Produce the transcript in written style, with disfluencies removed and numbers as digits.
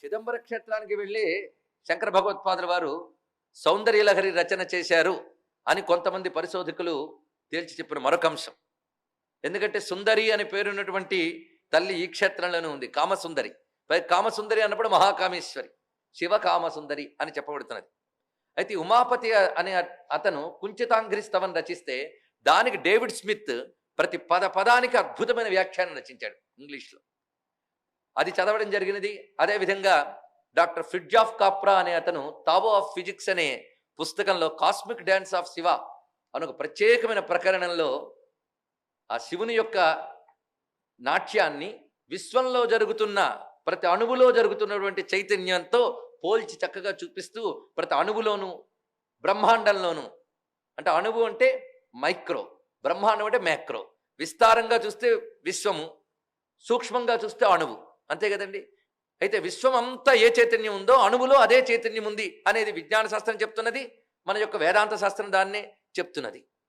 చిదంబర క్షేత్రానికి వెళ్ళి శంకర భగవత్పాదుల వారు సౌందర్యలహరి రచన చేశారు అని కొంతమంది పరిశోధకులు తేల్చి చెప్పిన మరొక అంశం. ఎందుకంటే సుందరి అని పేరున్నటువంటి తల్లి ఈ క్షేత్రంలోనే ఉంది, కామసుందరి. కామసుందరి అన్నప్పుడు మహాకామేశ్వరి, శివ కామసుందరి అని చెప్పబడుతున్నది. అయితే ఉమాపతి అనే అతను కుంచితాంఘ్రి స్తవం రచిస్తే దానికి డేవిడ్ స్మిత్ ప్రతి పదానికి అద్భుతమైన వ్యాఖ్యానం రచించాడు ఇంగ్లీష్లో. అది చదవడం జరిగినది. అదేవిధంగా డాక్టర్ ఫ్రిడ్జాఫ్ కాప్రా అనే అతను తావో ఆఫ్ ఫిజిక్స్ అనే పుస్తకంలో కాస్మిక్ డ్యాన్స్ ఆఫ్ శివ అని ఒక ప్రత్యేకమైన ప్రకరణంలో ఆ శివుని యొక్క నాట్యాన్ని విశ్వంలో జరుగుతున్న ప్రతి అణువులో జరుగుతున్నటువంటి చైతన్యంతో పోల్చి చక్కగా చూపిస్తూ ప్రతి అణువులోను బ్రహ్మాండంలోను, అంటే అణువు అంటే మైక్రో, బ్రహ్మాండం అంటే మ్యాక్రో, విస్తారంగా చూస్తే విశ్వము, సూక్ష్మంగా చూస్తే అణువు, అంతే కదండి. అయితే విశ్వం అంతా ఏ చైతన్యం ఉందో అణువులో అదే చైతన్యం ఉంది అనేది విజ్ఞాన శాస్త్రం చెప్తున్నది, మన యొక్క వేదాంత శాస్త్రం దాన్నే చెప్తున్నది.